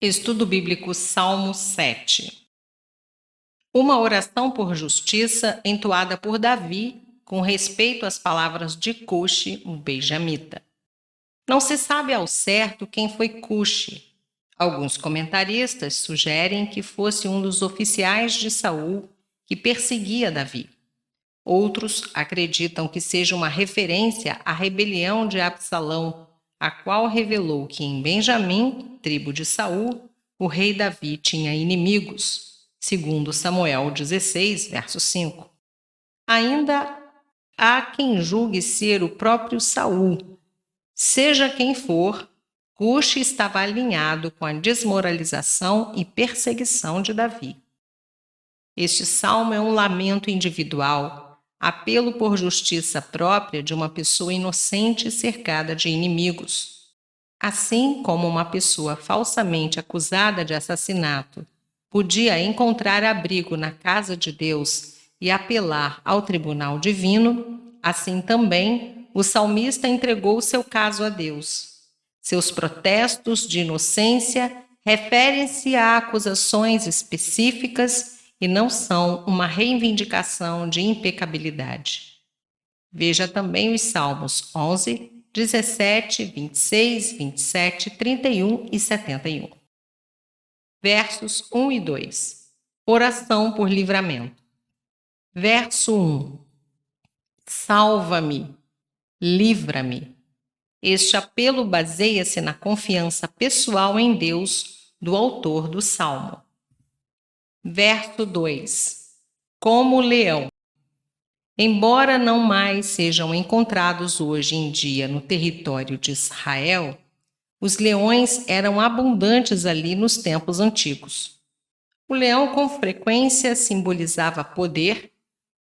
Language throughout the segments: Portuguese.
Estudo Bíblico Salmo 7. Uma oração por justiça entoada por Davi com respeito às palavras de Cushi, o benjamita. Não se sabe ao certo quem foi Cushi. Alguns comentaristas sugerem que fosse um dos oficiais de Saul que perseguia Davi. Outros acreditam que seja uma referência à rebelião de Absalão, a qual revelou que em Benjamim, tribo de Saul, o rei Davi tinha inimigos, segundo Samuel 16, verso 5. Ainda há quem julgue ser o próprio Saul. Seja quem for, Cushi estava alinhado com a desmoralização e perseguição de Davi. Este salmo é um lamento individual, apelo por justiça própria de uma pessoa inocente cercada de inimigos. Assim como uma pessoa falsamente acusada de assassinato podia encontrar abrigo na casa de Deus e apelar ao tribunal divino, assim também o salmista entregou seu caso a Deus. Seus protestos de inocência referem-se a acusações específicas e não são uma reivindicação de impecabilidade. Veja também os Salmos 11, 17, 26, 27, 31 e 71. Versos 1 e 2. Oração por livramento. Verso 1. Salva-me, livra-me. Este apelo baseia-se na confiança pessoal em Deus do autor do Salmo. Verso 2. Como leão. Embora não mais sejam encontrados hoje em dia no território de Israel, os leões eram abundantes ali nos tempos antigos. O leão com frequência simbolizava poder,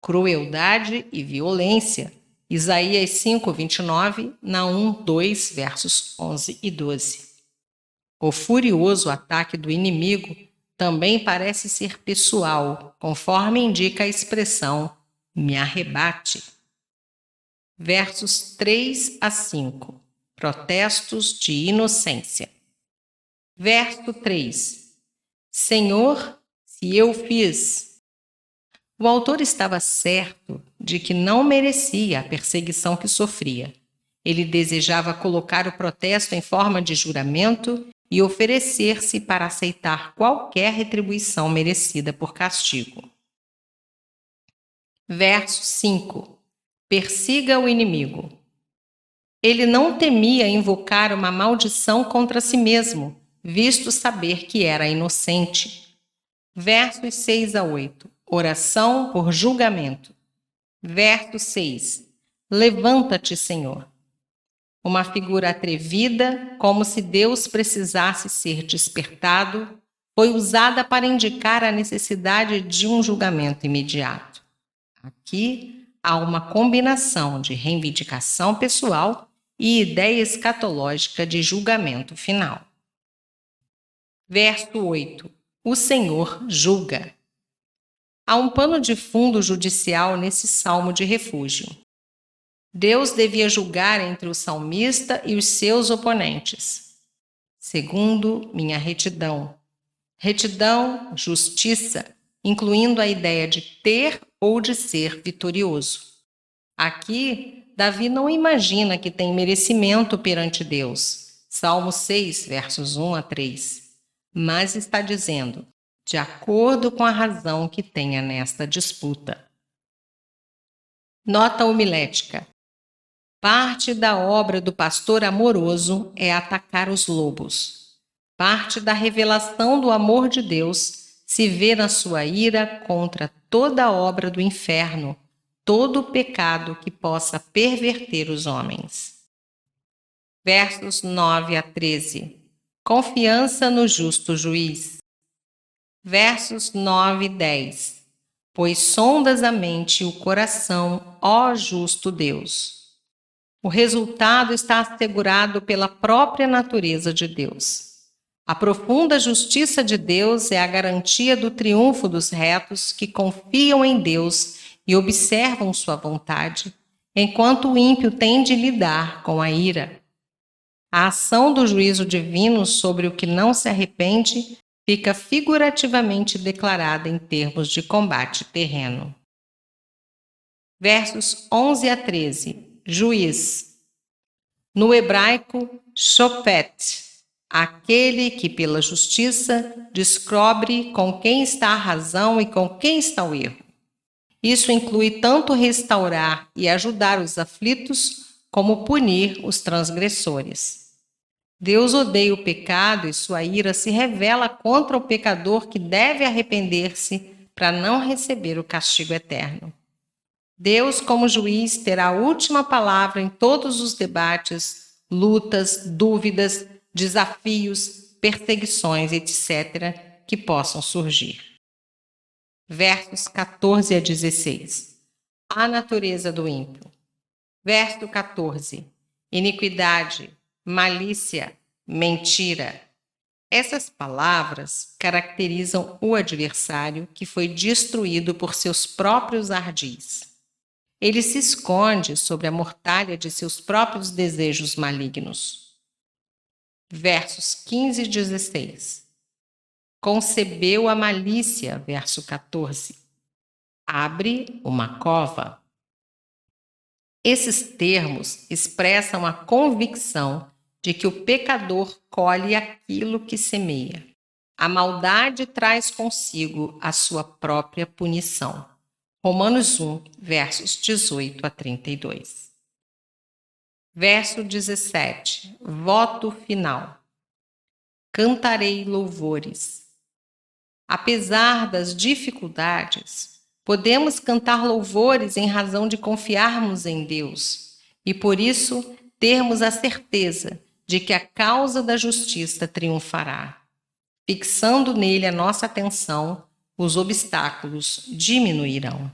crueldade e violência. Isaías 5, 29, Naum 2, versos 11 e 12. O furioso ataque do inimigo também parece ser pessoal, conforme indica a expressão me arrebate. Versos 3 a 5. Protestos de inocência. Verso 3. Senhor, se eu fiz. O autor estava certo de que não merecia a perseguição que sofria. Ele desejava colocar o protesto em forma de juramento e oferecer-se para aceitar qualquer retribuição merecida por castigo. Verso 5. Persiga o inimigo. Ele não temia invocar uma maldição contra si mesmo, visto saber que era inocente. Versos 6 a 8. Oração por julgamento. Verso 6. Levanta-te, Senhor. Uma figura atrevida, como se Deus precisasse ser despertado, foi usada para indicar a necessidade de um julgamento imediato. Aqui há uma combinação de reivindicação pessoal e ideia escatológica de julgamento final. Verso 8. O Senhor julga. Há um pano de fundo judicial nesse salmo de refúgio. Deus devia julgar entre o salmista e os seus oponentes. Segundo minha retidão. Retidão, justiça, incluindo a ideia de ter ou de ser vitorioso. Aqui, Davi não imagina que tem merecimento perante Deus. Salmo 6, versos 1 a 3. Mas está dizendo, de acordo com a razão que tenha nesta disputa. Nota homilética. Parte da obra do pastor amoroso é atacar os lobos. Parte da revelação do amor de Deus se vê na sua ira contra toda a obra do inferno, todo o pecado que possa perverter os homens. Versos 9 a 13. Confiança no justo juiz. Versos 9 e 10. Pois sondas a mente e o coração, ó justo Deus. O resultado está assegurado pela própria natureza de Deus. A profunda justiça de Deus é a garantia do triunfo dos retos que confiam em Deus e observam sua vontade, enquanto o ímpio tem de lidar com a ira. A ação do juízo divino sobre o que não se arrepende fica figurativamente declarada em termos de combate terreno. Versos 11 a 13. Juiz. No hebraico, shofet, aquele que pela justiça descobre com quem está a razão e com quem está o erro. Isso inclui tanto restaurar e ajudar os aflitos, como punir os transgressores. Deus odeia o pecado e sua ira se revela contra o pecador que deve arrepender-se para não receber o castigo eterno. Deus, como juiz, terá a última palavra em todos os debates, lutas, dúvidas, desafios, perseguições, etc., que possam surgir. Versos 14 a 16. A natureza do ímpio. Verso 14. Iniquidade, malícia, mentira. Essas palavras caracterizam o adversário que foi destruído por seus próprios ardis. Ele se esconde sobre a mortalha de seus próprios desejos malignos. Versos 15 e 16. Concebeu a malícia, verso 14. Abre uma cova. Esses termos expressam a convicção de que o pecador colhe aquilo que semeia. A maldade traz consigo a sua própria punição. Romanos 1, versos 18 a 32. Verso 17. Voto final. Cantarei louvores. Apesar das dificuldades, podemos cantar louvores em razão de confiarmos em Deus e, por isso, termos a certeza de que a causa da justiça triunfará. Fixando nele a nossa atenção, os obstáculos diminuirão.